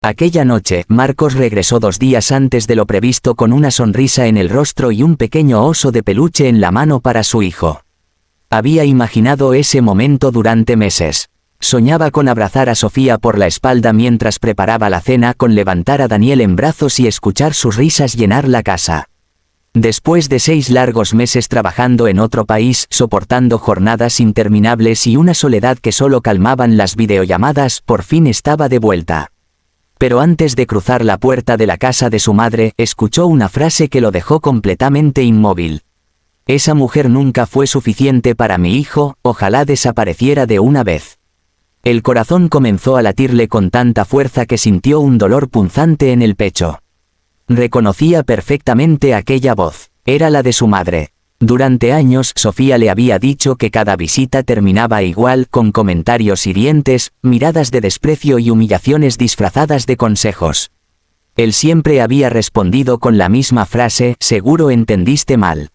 Aquella noche, Marcos regresó 2 días antes de lo previsto con una sonrisa en el rostro y un pequeño oso de peluche en la mano para su hijo. Había imaginado ese momento durante meses. Soñaba con abrazar a Sofía por la espalda mientras preparaba la cena, con levantar a Daniel en brazos y escuchar sus risas llenar la casa. Después de 6 largos meses trabajando en otro país, soportando jornadas interminables y una soledad que solo calmaban las videollamadas, por fin estaba de vuelta. Pero antes de cruzar la puerta de la casa de su madre, escuchó una frase que lo dejó completamente inmóvil. Esa mujer nunca fue suficiente para mi hijo, ojalá desapareciera de una vez. El corazón comenzó a latirle con tanta fuerza que sintió un dolor punzante en el pecho. Reconocía perfectamente aquella voz. Era la de su madre. Durante años Sofía le había dicho que cada visita terminaba igual, con comentarios hirientes, miradas de desprecio y humillaciones disfrazadas de consejos. Él siempre había respondido con la misma frase: seguro entendiste mal.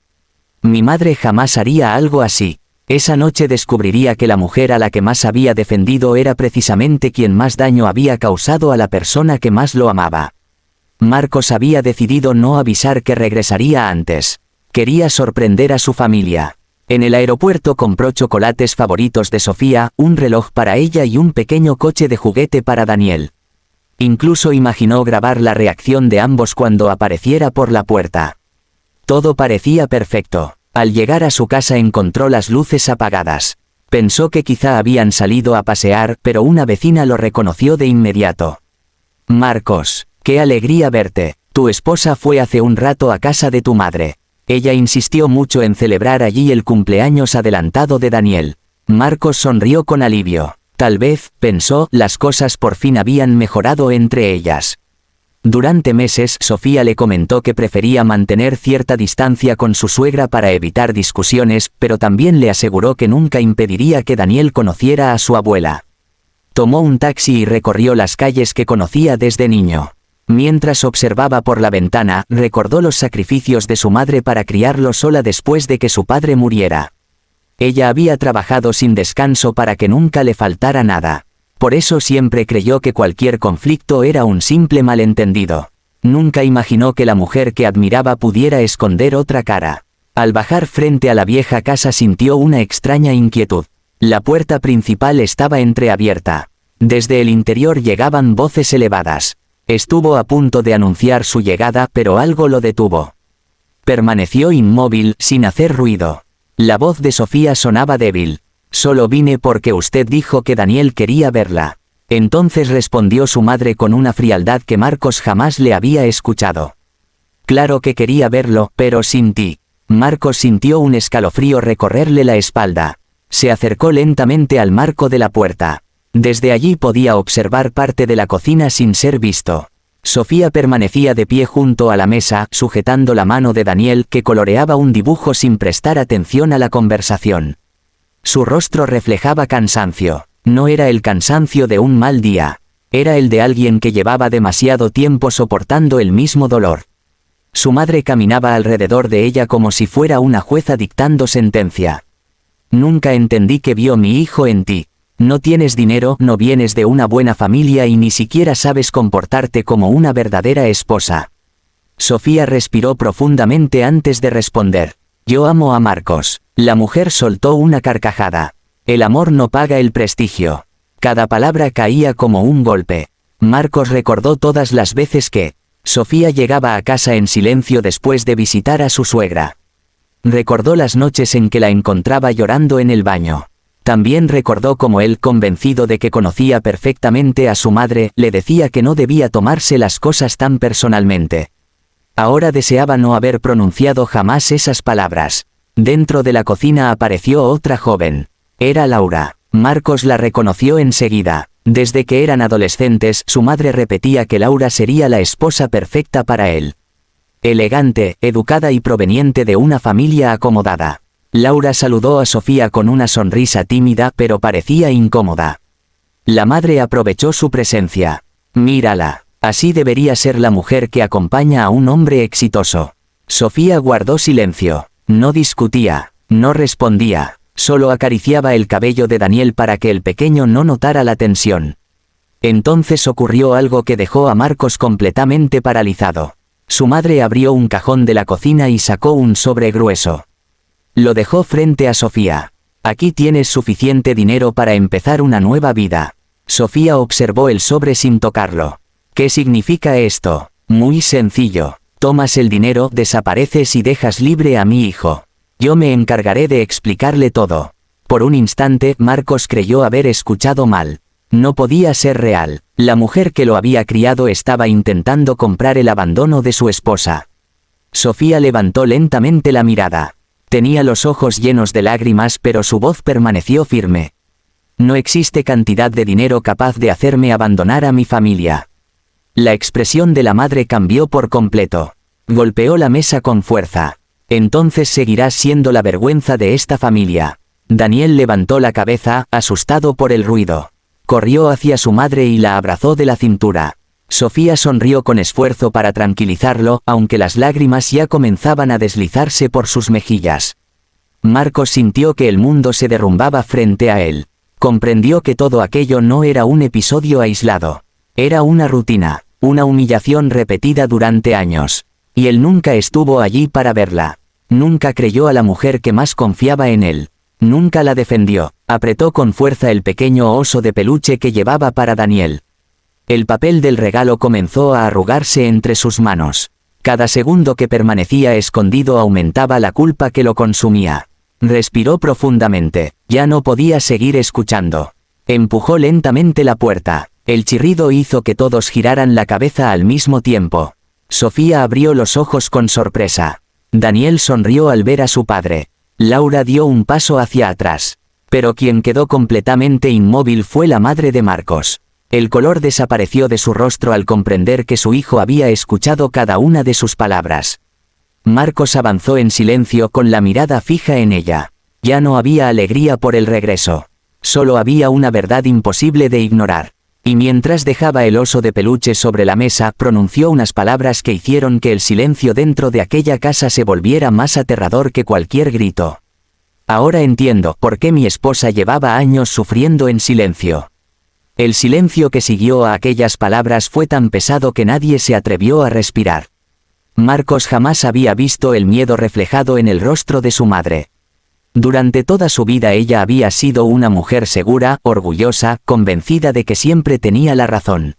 Mi madre jamás haría algo así. Esa noche descubriría que la mujer a la que más había defendido era precisamente quien más daño había causado a la persona que más lo amaba. Marcos había decidido no avisar que regresaría antes. Quería sorprender a su familia. En el aeropuerto compró chocolates favoritos de Sofía, un reloj para ella y un pequeño coche de juguete para Daniel. Incluso imaginó grabar la reacción de ambos cuando apareciera por la puerta. Todo parecía perfecto. Al llegar a su casa encontró las luces apagadas. Pensó que quizá habían salido a pasear, pero una vecina lo reconoció de inmediato. Marcos, qué alegría verte. Tu esposa fue hace un rato a casa de tu madre. Ella insistió mucho en celebrar allí el cumpleaños adelantado de Daniel. Marcos sonrió con alivio. Tal vez, pensó, las cosas por fin habían mejorado entre ellas. Durante meses Sofía le comentó que prefería mantener cierta distancia con su suegra para evitar discusiones, pero también le aseguró que nunca impediría que Daniel conociera a su abuela. Tomó un taxi y recorrió las calles que conocía desde niño. Mientras observaba por la ventana, recordó los sacrificios de su madre para criarlo sola después de que su padre muriera. Ella había trabajado sin descanso para que nunca le faltara nada. Por eso siempre creyó que cualquier conflicto era un simple malentendido. Nunca imaginó que la mujer que admiraba pudiera esconder otra cara. Al bajar frente a la vieja casa sintió una extraña inquietud. La puerta principal estaba entreabierta. Desde el interior llegaban voces elevadas. Estuvo a punto de anunciar su llegada, pero algo lo detuvo. Permaneció inmóvil, sin hacer ruido. La voz de Sofía sonaba débil. Solo vine porque usted dijo que Daniel quería verla. Entonces respondió su madre con una frialdad que Marcos jamás le había escuchado. Claro que quería verlo, pero sin ti. Marcos sintió un escalofrío recorrerle la espalda. Se acercó lentamente al marco de la puerta. Desde allí podía observar parte de la cocina sin ser visto. Sofía permanecía de pie junto a la mesa, sujetando la mano de Daniel, que coloreaba un dibujo sin prestar atención a la conversación. Su rostro reflejaba cansancio. No era el cansancio de un mal día. Era el de alguien que llevaba demasiado tiempo soportando el mismo dolor. Su madre caminaba alrededor de ella como si fuera una jueza dictando sentencia. Nunca entendí que vio mi hijo en ti. No tienes dinero, no vienes de una buena familia y ni siquiera sabes comportarte como una verdadera esposa. Sofía respiró profundamente antes de responder. Yo amo a Marcos. La mujer soltó una carcajada. El amor no paga el prestigio. Cada palabra caía como un golpe. Marcos recordó todas las veces que Sofía llegaba a casa en silencio después de visitar a su suegra. Recordó las noches en que la encontraba llorando en el baño. También recordó cómo él, convencido de que conocía perfectamente a su madre, le decía que no debía tomarse las cosas tan personalmente. Ahora deseaba no haber pronunciado jamás esas palabras. Dentro de la cocina apareció otra joven. Era Laura. Marcos la reconoció enseguida. Desde que eran adolescentes, su madre repetía que Laura sería la esposa perfecta para él. Elegante, educada y proveniente de una familia acomodada. Laura saludó a Sofía con una sonrisa tímida, pero parecía incómoda. La madre aprovechó su presencia. Mírala. Así debería ser la mujer que acompaña a un hombre exitoso. Sofía guardó silencio. No discutía, no respondía, solo acariciaba el cabello de Daniel para que el pequeño no notara la tensión. Entonces ocurrió algo que dejó a Marcos completamente paralizado. Su madre abrió un cajón de la cocina y sacó un sobre grueso. Lo dejó frente a Sofía. Aquí tienes suficiente dinero para empezar una nueva vida. Sofía observó el sobre sin tocarlo. ¿Qué significa esto? Muy sencillo. Tomas el dinero, desapareces y dejas libre a mi hijo. Yo me encargaré de explicarle todo. Por un instante, Marcos creyó haber escuchado mal. No podía ser real. La mujer que lo había criado estaba intentando comprar el abandono de su esposa. Sofía levantó lentamente la mirada. Tenía los ojos llenos de lágrimas, pero su voz permaneció firme. No existe cantidad de dinero capaz de hacerme abandonar a mi familia. La expresión de la madre cambió por completo. Golpeó la mesa con fuerza. Entonces seguirás siendo la vergüenza de esta familia. Daniel levantó la cabeza, asustado por el ruido. Corrió hacia su madre y la abrazó de la cintura. Sofía sonrió con esfuerzo para tranquilizarlo, aunque las lágrimas ya comenzaban a deslizarse por sus mejillas. Marcos sintió que el mundo se derrumbaba frente a él. Comprendió que todo aquello no era un episodio aislado. Era una rutina, una humillación repetida durante años. Y él nunca estuvo allí para verla. Nunca creyó a la mujer que más confiaba en él. Nunca la defendió. Apretó con fuerza el pequeño oso de peluche que llevaba para Daniel. El papel del regalo comenzó a arrugarse entre sus manos. Cada segundo que permanecía escondido aumentaba la culpa que lo consumía. Respiró profundamente. Ya no podía seguir escuchando. Empujó lentamente la puerta. El chirrido hizo que todos giraran la cabeza al mismo tiempo. Sofía abrió los ojos con sorpresa. Daniel sonrió al ver a su padre. Laura dio un paso hacia atrás. Pero quien quedó completamente inmóvil fue la madre de Marcos. El color desapareció de su rostro al comprender que su hijo había escuchado cada una de sus palabras. Marcos avanzó en silencio con la mirada fija en ella. Ya no había alegría por el regreso. Solo había una verdad imposible de ignorar. Y mientras dejaba el oso de peluche sobre la mesa, pronunció unas palabras que hicieron que el silencio dentro de aquella casa se volviera más aterrador que cualquier grito. Ahora entiendo por qué mi esposa llevaba años sufriendo en silencio. El silencio que siguió a aquellas palabras fue tan pesado que nadie se atrevió a respirar. Marcos jamás había visto el miedo reflejado en el rostro de su madre. Durante toda su vida ella había sido una mujer segura, orgullosa, convencida de que siempre tenía la razón.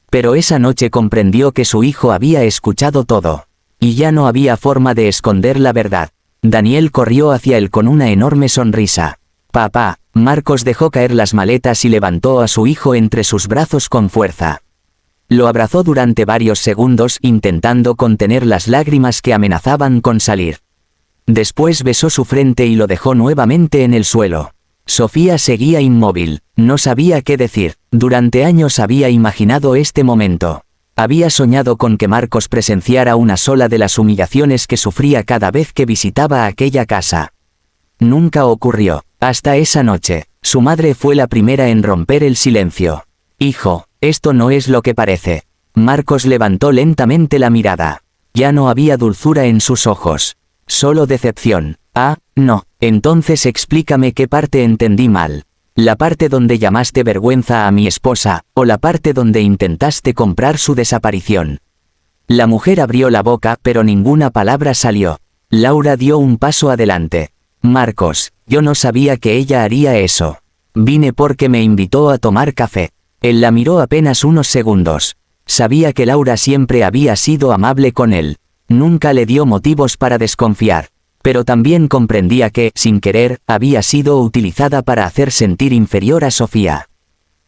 Pero esa noche comprendió que su hijo había escuchado todo. Y ya no había forma de esconder la verdad. Daniel corrió hacia él con una enorme sonrisa. «Papá». Marcos dejó caer las maletas y levantó a su hijo entre sus brazos con fuerza. Lo abrazó durante varios segundos intentando contener las lágrimas que amenazaban con salir. Después besó su frente y lo dejó nuevamente en el suelo. Sofía seguía inmóvil, no sabía qué decir. Durante años había imaginado este momento. Había soñado con que Marcos presenciara una sola de las humillaciones que sufría cada vez que visitaba aquella casa. Nunca ocurrió. Hasta esa noche, su madre fue la primera en romper el silencio. «Hijo, esto no es lo que parece». Marcos levantó lentamente la mirada. Ya no había dulzura en sus ojos. Solo decepción. «Ah, no. Entonces explícame qué parte entendí mal. La parte donde llamaste vergüenza a mi esposa, o la parte donde intentaste comprar su desaparición». La mujer abrió la boca, pero ninguna palabra salió. Laura dio un paso adelante. «Marcos, yo no sabía que ella haría eso. Vine porque me invitó a tomar café». Él la miró apenas unos segundos. Sabía que Laura siempre había sido amable con él. Nunca le dio motivos para desconfiar. Pero también comprendía que, sin querer, había sido utilizada para hacer sentir inferior a Sofía.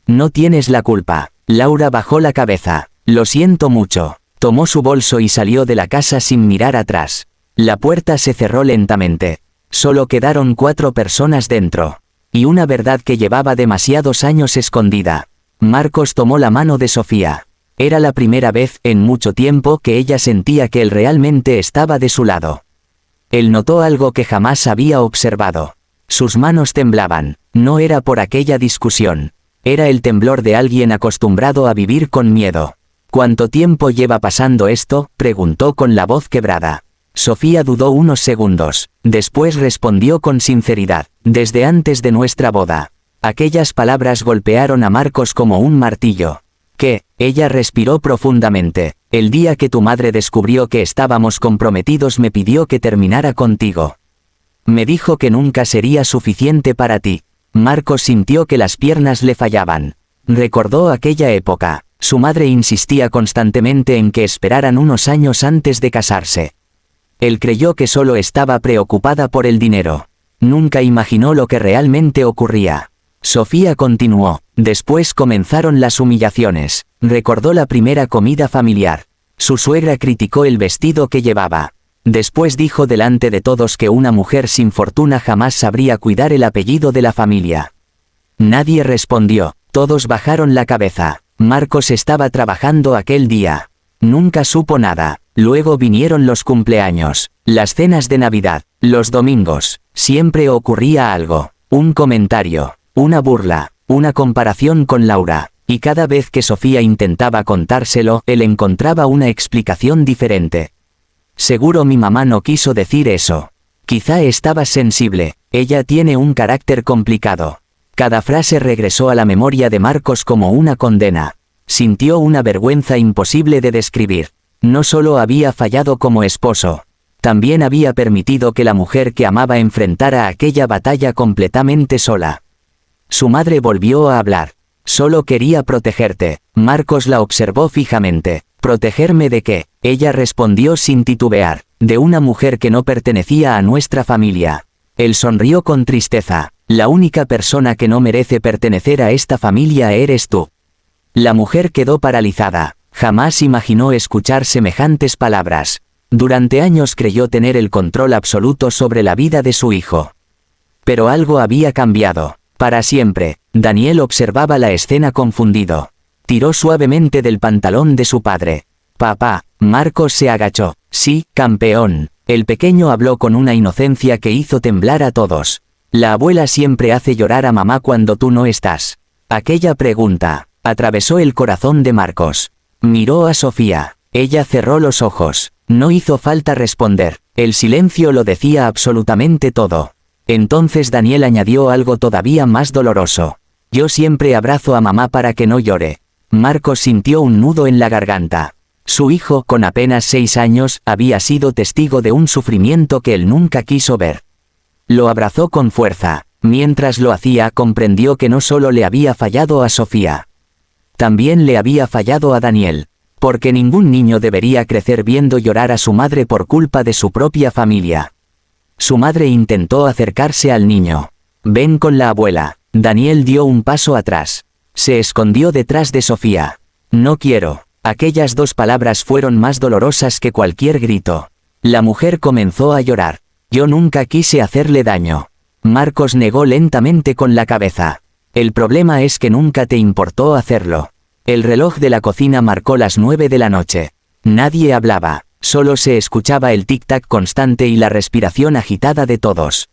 «No tienes la culpa». Laura bajó la cabeza. «Lo siento mucho». Tomó su bolso y salió de la casa sin mirar atrás. La puerta se cerró lentamente. Solo quedaron 4 personas dentro. Y una verdad que llevaba demasiados años escondida. Marcos tomó la mano de Sofía. Era la primera vez en mucho tiempo que ella sentía que él realmente estaba de su lado. Él notó algo que jamás había observado. Sus manos temblaban. No era por aquella discusión. Era el temblor de alguien acostumbrado a vivir con miedo. «¿Cuánto tiempo lleva pasando esto?», preguntó con la voz quebrada. Sofía dudó unos segundos. Después respondió con sinceridad. «Desde antes de nuestra boda». Aquellas palabras golpearon a Marcos como un martillo. ¿Qué? Ella respiró profundamente. El día que tu madre descubrió que estábamos comprometidos me pidió que terminara contigo. Me dijo que nunca sería suficiente para ti. Marcos sintió que las piernas le fallaban. Recordó aquella época. Su madre insistía constantemente en que esperaran unos años antes de casarse. Él creyó que solo estaba preocupada por el dinero. Nunca imaginó lo que realmente ocurría. Sofía continuó. Después comenzaron las humillaciones. Recordó la primera comida familiar. Su suegra criticó el vestido que llevaba. Después dijo delante de todos que una mujer sin fortuna jamás sabría cuidar el apellido de la familia. Nadie respondió. Todos bajaron la cabeza. Marcos estaba trabajando aquel día. Nunca supo nada. Luego vinieron los cumpleaños, las cenas de Navidad, los domingos. Siempre ocurría algo. Un comentario, una burla, una comparación con Laura. Y cada vez que Sofía intentaba contárselo, él encontraba una explicación diferente. Seguro mi mamá no quiso decir eso. Quizá estaba sensible. Ella tiene un carácter complicado. Cada frase regresó a la memoria de Marcos como una condena. Sintió una vergüenza imposible de describir. No solo había fallado como esposo, también había permitido que la mujer que amaba enfrentara aquella batalla completamente sola. Su madre volvió a hablar. Solo quería protegerte. Marcos la observó fijamente. ¿Protegerme de qué? Ella respondió sin titubear. De una mujer que no pertenecía a nuestra familia. Él sonrió con tristeza. La única persona que no merece pertenecer a esta familia eres tú. La mujer quedó paralizada. Jamás imaginó escuchar semejantes palabras. Durante años creyó tener el control absoluto sobre la vida de su hijo. Pero algo había cambiado. Para siempre. Daniel observaba la escena confundido. Tiró suavemente del pantalón de su padre. Papá. Marcos se agachó. Sí, campeón. El pequeño habló con una inocencia que hizo temblar a todos. La abuela siempre hace llorar a mamá cuando tú no estás. Aquella pregunta atravesó el corazón de Marcos. Miró a Sofía. Ella cerró los ojos. No hizo falta responder. El silencio lo decía absolutamente todo. Entonces Daniel añadió algo todavía más doloroso. Yo siempre abrazo a mamá para que no llore. Marcos sintió un nudo en la garganta. Su hijo, con apenas 6 años, había sido testigo de un sufrimiento que él nunca quiso ver. Lo abrazó con fuerza. Mientras lo hacía, comprendió que no solo le había fallado a Sofía. También le había fallado a Daniel. Porque ningún niño debería crecer viendo llorar a su madre por culpa de su propia familia. Su madre intentó acercarse al niño. Ven con la abuela. Daniel dio un paso atrás. Se escondió detrás de Sofía. No quiero. Aquellas 2 palabras fueron más dolorosas que cualquier grito. La mujer comenzó a llorar. Yo nunca quise hacerle daño. Marcos negó lentamente con la cabeza. El problema es que nunca te importó hacerlo. El reloj de la cocina marcó las 9 de la noche. Nadie hablaba. Solo se escuchaba el tic-tac constante y la respiración agitada de todos.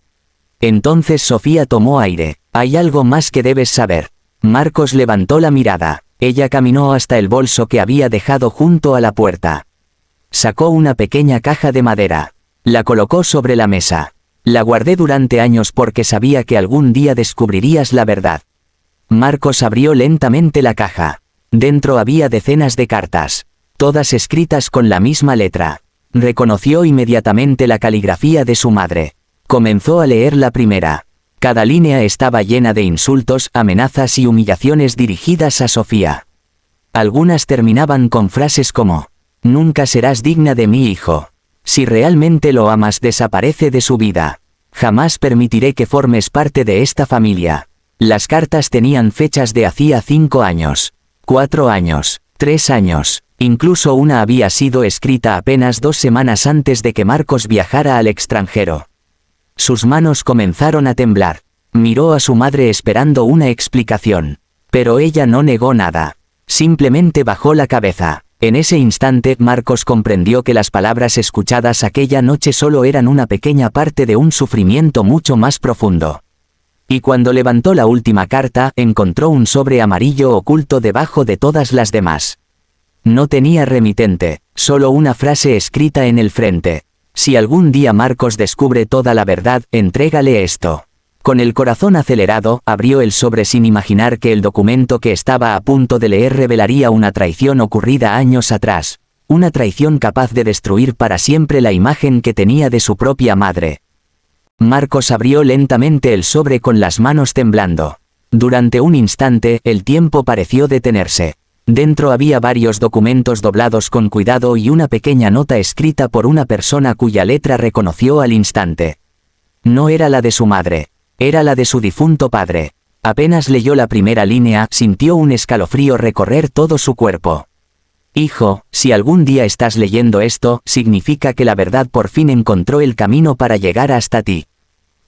Entonces Sofía tomó aire. Hay algo más que debes saber. Marcos levantó la mirada. Ella caminó hasta el bolso que había dejado junto a la puerta. Sacó una pequeña caja de madera. La colocó sobre la mesa. La guardé durante años porque sabía que algún día descubrirías la verdad. Marcos abrió lentamente la caja. Dentro había decenas de cartas. Todas escritas con la misma letra. Reconoció inmediatamente la caligrafía de su madre. Comenzó a leer la primera. Cada línea estaba llena de insultos, amenazas y humillaciones dirigidas a Sofía. Algunas terminaban con frases como: nunca serás digna de mi hijo. Si realmente lo amas, desaparece de su vida. Jamás permitiré que formes parte de esta familia. Las cartas tenían fechas de hacía 5 años, 4 años, 3 años. Incluso una había sido escrita apenas 2 semanas antes de que Marcos viajara al extranjero. Sus manos comenzaron a temblar. Miró a su madre esperando una explicación. Pero ella no negó nada. Simplemente bajó la cabeza. En ese instante, Marcos comprendió que las palabras escuchadas aquella noche solo eran una pequeña parte de un sufrimiento mucho más profundo. Y cuando levantó la última carta, encontró un sobre amarillo oculto debajo de todas las demás. No tenía remitente, solo una frase escrita en el frente. Si algún día Marcos descubre toda la verdad, entrégale esto. Con el corazón acelerado, abrió el sobre sin imaginar que el documento que estaba a punto de leer revelaría una traición ocurrida años atrás, una traición capaz de destruir para siempre la imagen que tenía de su propia madre. Marcos abrió lentamente el sobre con las manos temblando. Durante un instante, el tiempo pareció detenerse. Dentro había varios documentos doblados con cuidado y una pequeña nota escrita por una persona cuya letra reconoció al instante. No era la de su madre. Era la de su difunto padre. Apenas leyó la primera línea, sintió un escalofrío recorrer todo su cuerpo. Hijo, si algún día estás leyendo esto, significa que la verdad por fin encontró el camino para llegar hasta ti.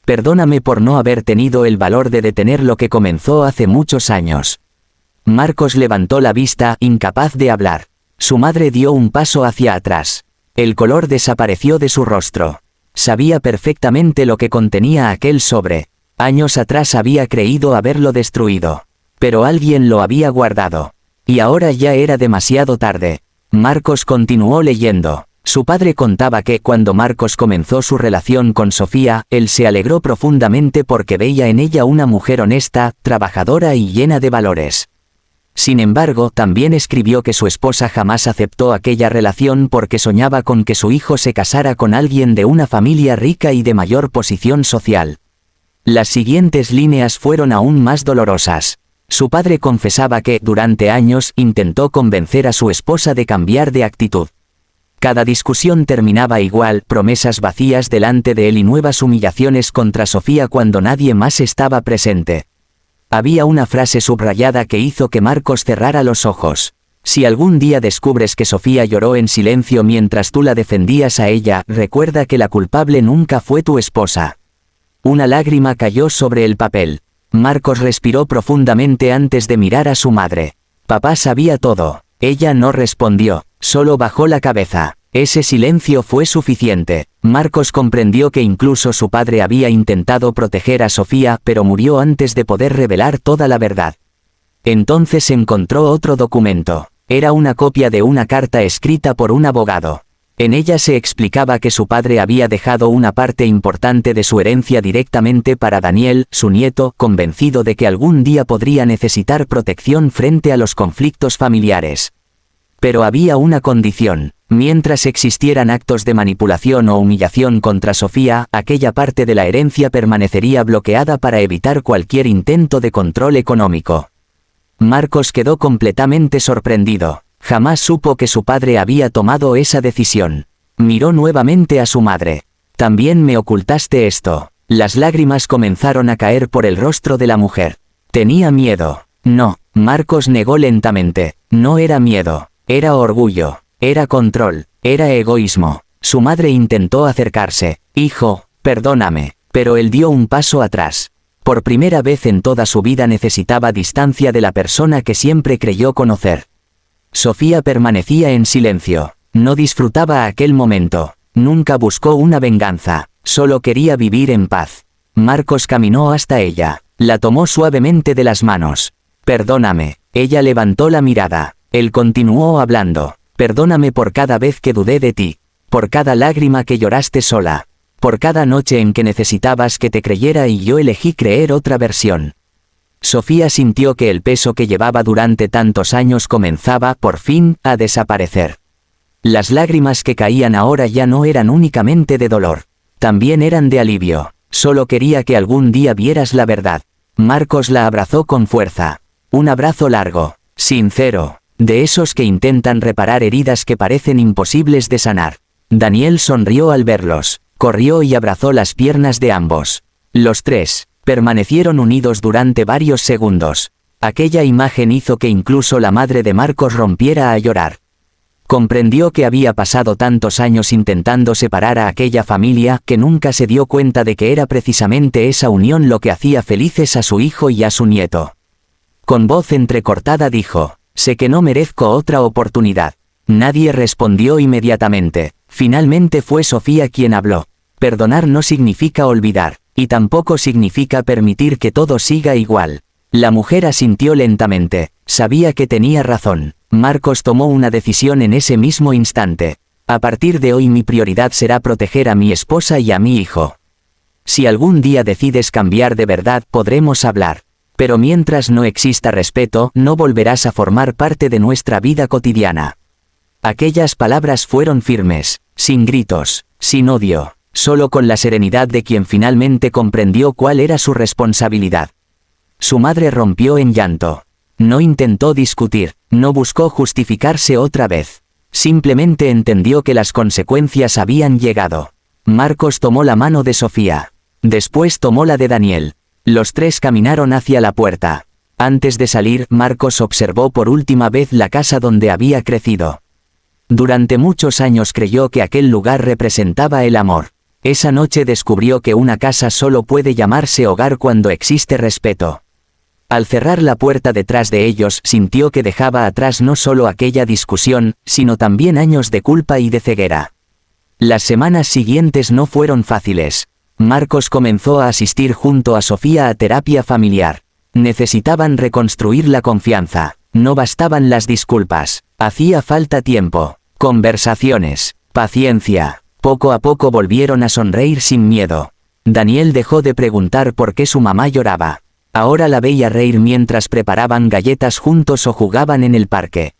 Perdóname por no haber tenido el valor de detener lo que comenzó hace muchos años. Marcos levantó la vista, incapaz de hablar. Su madre dio un paso hacia atrás. El color desapareció de su rostro. Sabía perfectamente lo que contenía aquel sobre. Años atrás había creído haberlo destruido. Pero alguien lo había guardado. Y ahora ya era demasiado tarde. Marcos continuó leyendo. Su padre contaba que cuando Marcos comenzó su relación con Sofía, él se alegró profundamente porque veía en ella una mujer honesta, trabajadora y llena de valores. Sin embargo, también escribió que su esposa jamás aceptó aquella relación porque soñaba con que su hijo se casara con alguien de una familia rica y de mayor posición social. Las siguientes líneas fueron aún más dolorosas. Su padre confesaba que, durante años, intentó convencer a su esposa de cambiar de actitud. Cada discusión terminaba igual, promesas vacías delante de él y nuevas humillaciones contra Sofía cuando nadie más estaba presente. Había una frase subrayada que hizo que Marcos cerrara los ojos. Si algún día descubres que Sofía lloró en silencio mientras tú la defendías a ella, recuerda que la culpable nunca fue tu esposa. Una lágrima cayó sobre el papel. Marcos respiró profundamente antes de mirar a su madre. Papá sabía todo. Ella no respondió, solo bajó la cabeza. Ese silencio fue suficiente. Marcos comprendió que incluso su padre había intentado proteger a Sofía, pero murió antes de poder revelar toda la verdad. Entonces encontró otro documento. Era una copia de una carta escrita por un abogado. En ella se explicaba que su padre había dejado una parte importante de su herencia directamente para Daniel, su nieto, convencido de que algún día podría necesitar protección frente a los conflictos familiares. Pero había una condición: mientras existieran actos de manipulación o humillación contra Sofía, aquella parte de la herencia permanecería bloqueada para evitar cualquier intento de control económico. Marcos quedó completamente sorprendido. Jamás supo que su padre había tomado esa decisión. Miró nuevamente a su madre. También me ocultaste esto. Las lágrimas comenzaron a caer por el rostro de la mujer. Tenía miedo. No, Marcos negó lentamente. No era miedo. Era orgullo. Era control. Era egoísmo. Su madre intentó acercarse. Hijo, perdóname. Pero él dio un paso atrás. Por primera vez en toda su vida necesitaba distancia de la persona que siempre creyó conocer. Sofía permanecía en silencio. No disfrutaba aquel momento. Nunca buscó una venganza. Solo quería vivir en paz. Marcos caminó hasta ella. La tomó suavemente de las manos. Perdóname. Ella levantó la mirada. Él continuó hablando. Perdóname por cada vez que dudé de ti. Por cada lágrima que lloraste sola. Por cada noche en que necesitabas que te creyera y yo elegí creer otra versión. Sofía sintió que el peso que llevaba durante tantos años comenzaba, por fin, a desaparecer. Las lágrimas que caían ahora ya no eran únicamente de dolor. También eran de alivio. Solo quería que algún día vieras la verdad. Marcos la abrazó con fuerza. Un abrazo largo, sincero, de esos que intentan reparar heridas que parecen imposibles de sanar. Daniel sonrió al verlos. Corrió y abrazó las piernas de ambos. Los tres permanecieron unidos durante varios segundos. Aquella imagen hizo que incluso la madre de Marcos rompiera a llorar. Comprendió que había pasado tantos años intentando separar a aquella familia que nunca se dio cuenta de que era precisamente esa unión lo que hacía felices a su hijo y a su nieto. Con voz entrecortada dijo: sé que no merezco otra oportunidad. Nadie respondió inmediatamente. Finalmente fue Sofía quien habló. Perdonar no significa olvidar. Y tampoco significa permitir que todo siga igual. La mujer asintió lentamente. Sabía que tenía razón. Marcos tomó una decisión en ese mismo instante. A partir de hoy mi prioridad será proteger a mi esposa y a mi hijo. Si algún día decides cambiar de verdad, podremos hablar. Pero mientras no exista respeto, no volverás a formar parte de nuestra vida cotidiana. Aquellas palabras fueron firmes, sin gritos, sin odio, solo con la serenidad de quien finalmente comprendió cuál era su responsabilidad. Su madre rompió en llanto. No intentó discutir, no buscó justificarse otra vez. Simplemente entendió que las consecuencias habían llegado. Marcos tomó la mano de Sofía. Después tomó la de Daniel. Los tres caminaron hacia la puerta. Antes de salir, Marcos observó por última vez la casa donde había crecido. Durante muchos años creyó que aquel lugar representaba el amor. Esa noche descubrió que una casa solo puede llamarse hogar cuando existe respeto. Al cerrar la puerta detrás de ellos, sintió que dejaba atrás no solo aquella discusión, sino también años de culpa y de ceguera. Las semanas siguientes no fueron fáciles. Marcos comenzó a asistir junto a Sofía a terapia familiar. Necesitaban reconstruir la confianza. No bastaban las disculpas. Hacía falta tiempo, conversaciones, paciencia. Poco a poco volvieron a sonreír sin miedo. Daniel dejó de preguntar por qué su mamá lloraba. Ahora la veía reír mientras preparaban galletas juntos o jugaban en el parque.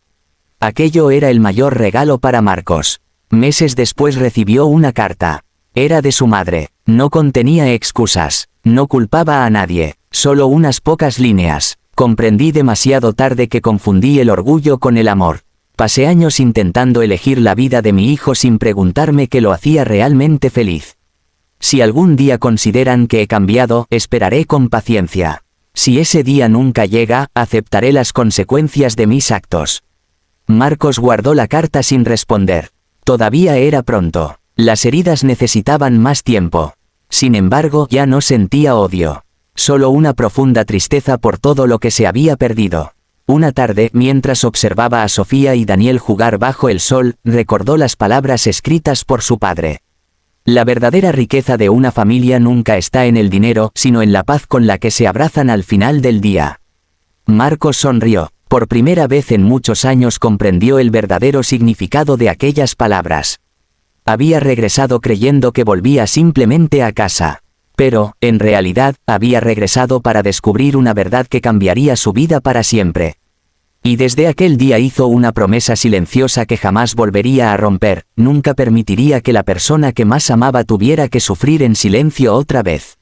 Aquello era el mayor regalo para Marcos. Meses después recibió una carta. Era de su madre. No contenía excusas. No culpaba a nadie. Solo unas pocas líneas. Comprendí demasiado tarde que confundí el orgullo con el amor. Pasé años intentando elegir la vida de mi hijo sin preguntarme qué lo hacía realmente feliz. Si algún día consideran que he cambiado, esperaré con paciencia. Si ese día nunca llega, aceptaré las consecuencias de mis actos. Marcos guardó la carta sin responder. Todavía era pronto. Las heridas necesitaban más tiempo. Sin embargo, ya no sentía odio. Solo una profunda tristeza por todo lo que se había perdido. Una tarde, mientras observaba a Sofía y Daniel jugar bajo el sol, recordó las palabras escritas por su padre. La verdadera riqueza de una familia nunca está en el dinero, sino en la paz con la que se abrazan al final del día. Marcos sonrió. Por primera vez en muchos años comprendió el verdadero significado de aquellas palabras. Había regresado creyendo que volvía simplemente a casa. Pero, en realidad, había regresado para descubrir una verdad que cambiaría su vida para siempre. Y desde aquel día hizo una promesa silenciosa que jamás volvería a romper. Nunca permitiría que la persona que más amaba tuviera que sufrir en silencio otra vez.